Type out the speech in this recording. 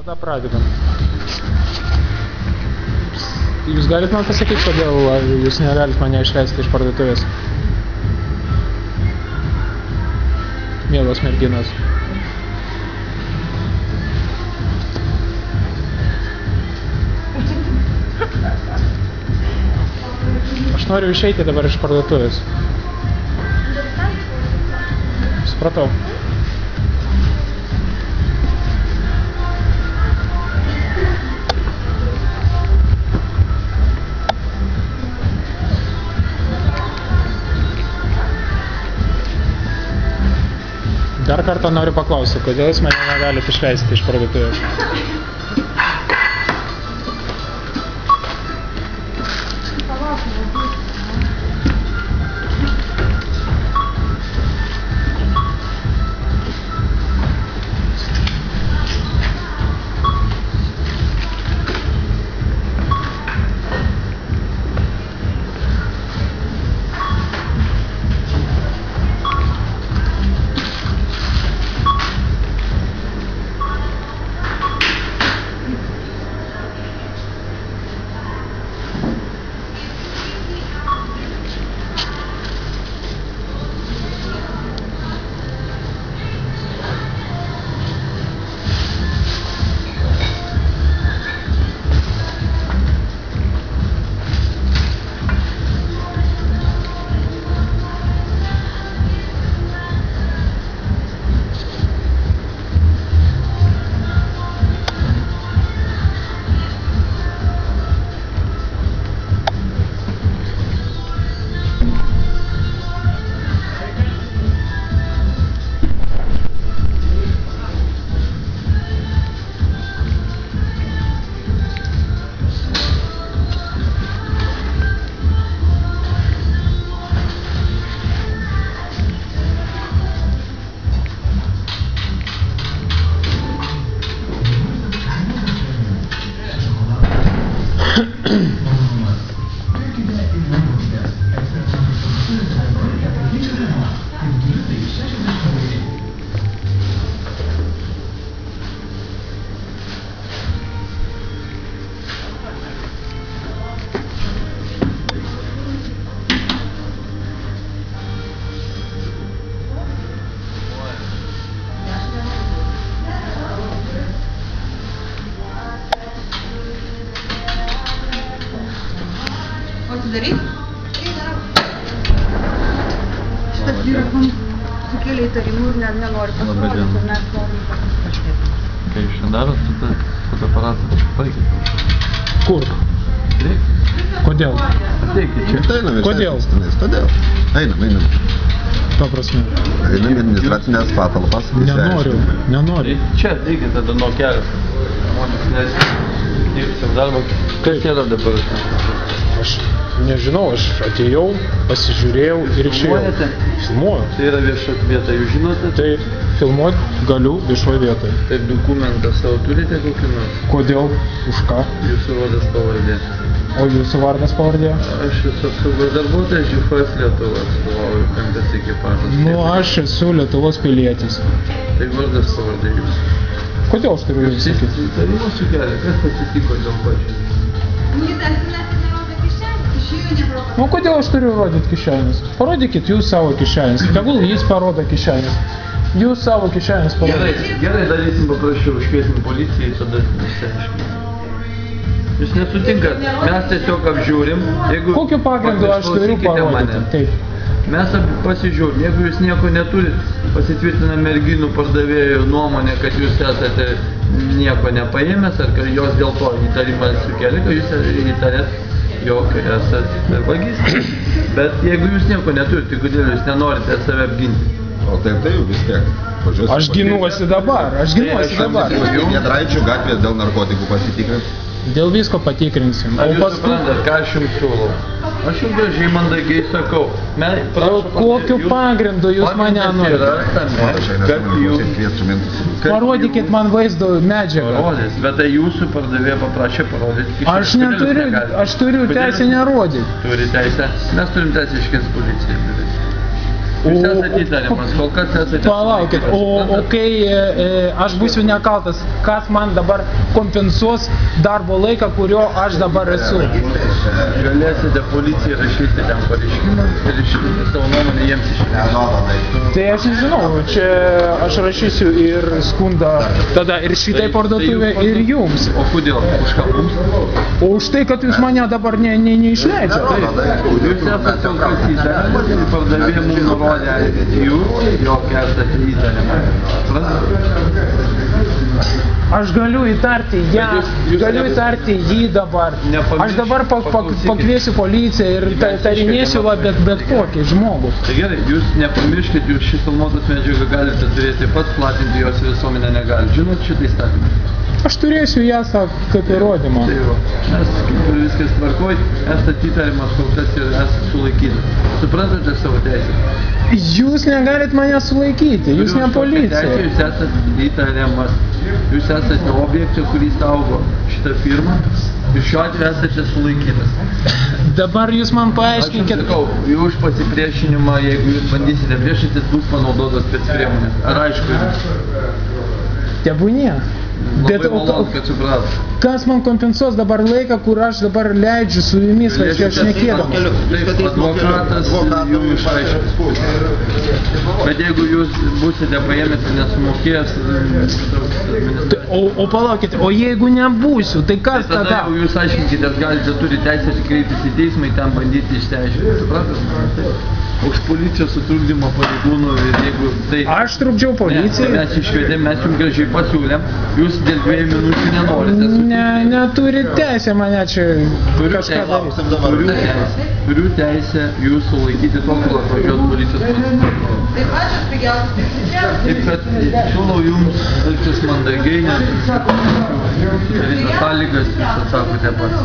Tada pradedam. Jūs galit man pasakyti, kodėl jūs negalit mane išleisti iš parduotuvės? Mielos merginos. Aš noriu išeiti dabar iš parduotuvės. Supratau. Dar kartą noriu paklausyti, kodėl jūs mane negalite išleisti iš parduotuvės? Daryt? Šitas vyras man sukėlė įtarimų ir nenori pasirodyti, ir mes norim kažkaip. Kai jūs šiandien darot, tu tą fotoaparatą palikit. Kur? Kodėl? Ateikit čia. Kodėl? Todėl. Einam. To prasme. Einam administracinės patalpas. Nenoriu. Čia ateikit tada nuo kelias. Žmonės dirbsim darbą. Kas yra dabar? Aš nežinau, aš atėjau, pasižiūrėjau ir išėjau. Filmuojate? Filmuoju. Tai yra vieša vieta, jūs žinote? Tai filmuot galiu viešoje vietoje. Tai dokumentą savo turite kokį nors? Kodėl? Už ką? Jūsų vardas pavardė. O jūsų vardas pavardė? Aš esu apsaugos darbuotojas, ŽFS Lietuva atstovauju 5 ekipažas. Nu, aš esu Lietuvos pilietis. Tai vardas pavardė jūsų. Kodėl aš turiu jums sakyti? Įtarimą sukelia, kas atsitiko dėl pačių? Nu, kodėl aš turiu rodyti kišenės? Parodykit jūs savo kišenės. Tegul jis parodo kišenės. Jūs savo kišenės parodykit. Gerai, darysim paprašiau, užkviesim policiją ir tada išsiaiškinsim. Jūs nesutinkat, mes tiesiog apžiūrim. Kokiu pagrindu aš turiu parodyti? Taip. Mes pasižiūrim, jeigu jūs nieko neturit, pasitvirtina merginų pardavėjų nuomonė, kad jūs esate nieko nepaėmęs, ar kad jos dėl to įtarimą sukelia, kad jūs įtarėt, jog esate vagys. Bet jeigu jūs nieko neturit, tai kodėl jūs nenorite save apginti? O taip vis tiek. Aš ginuosi dabar. Giedraičių gatvės dėl narkotikų pasitikrinti. Dėl visko patikrinsim. Ar jūs suprantat, ką aš jums siūlau? Aš jums gražiai mandagiai sakau. Kokiu pagrindu jūs mane norite? Parodykit man vaizdo medžiagą. Parodys, bet tai jūsų pardavėja paprašė parodyti kišenės. Aš neturiu, aš turiu teisę nerodyti. Turi teisę? Mes turim teisę iškės policiją. Jūs esate įtariamas, kol kas esate Palaukit, o kai aš būsiu nekaltas, kas man dabar kompensuos darbo laiką, kurio aš dabar esu? Galėsite policijai rašyti ten pareiškimą ir iškilti savo nuomonę jiems iškilti. Tai aš nežinau, čia aš rašysiu ir skundą tada ir šitai parduotuvė ir jums. O kodėl? Už ką mums? O už tai, kad jūs mane dabar neišleidžiate. Jūs esate kol kas įtariamas ir pardavėjai mums nurodė jūs, jog esate įtariamas. Aš galiu įtarti ją, galiu įtarti jį dabar. Aš dabar pakviesiu policiją ir tarinėsiu bet kokį žmogų. Tai gerai, jūs nepamirškit, jūs šį filmuotos medžiagą galite turėti pats, platinti jos visuomenę negali. Žinot šitą įstatymą? Aš turėsiu ją kaip įrodymą. Tai va, mes kaip ir viskas tvarkoj, esate įtariamas kol kas ir esate sulaikytas. Suprantate savo teisę? Jūs negalit mane sulaikyti, jūs ne policija. Jūs esate įtariamas. Jūs esate objekte, kurį saugo šitą firmą ir šiuo atveju esate sulaikytas. Dabar jūs man paaiškinkit. Aš sakau, už pasipriešinimą, jeigu jūs bandysite priešintis, bus panaudotos specpriemonės. Ar aišku jums? Tebūnie. Labai malonu, kad suprat. Kas man kompensuos dabar laiką, kur aš dabar leidžiu su jumis, aš šnekėdamas? Taip, advokatas jums išaiškins. Bet jeigu jūs būsite paėmęs ir nesumokėjęs... O palaukite, o jeigu nebūsiu, tai kas tada? Tada jau jūs aiškinkitės, galite turi teisę kreiptis į teismą ir ten bandyti išsiaiškinti. Supratat? Už policijos sutrukdymą pareigūnų ir jeigu tai... Aš trukdžiau policijai? Ne, mes išvedėm, mes jums gražiai pasiūlėm, jūs dėl 2 minučių nenorite. Neturi teisę mane čia kažką daryti. Turiu teisę jūsų laikyti tol, kol atvažiuos policijos pareigūnai. Tai pačios pigiausios. Taip, kad siūlau jums elgtis mandagiai, nes visas sąlygas jūs atsakote pats.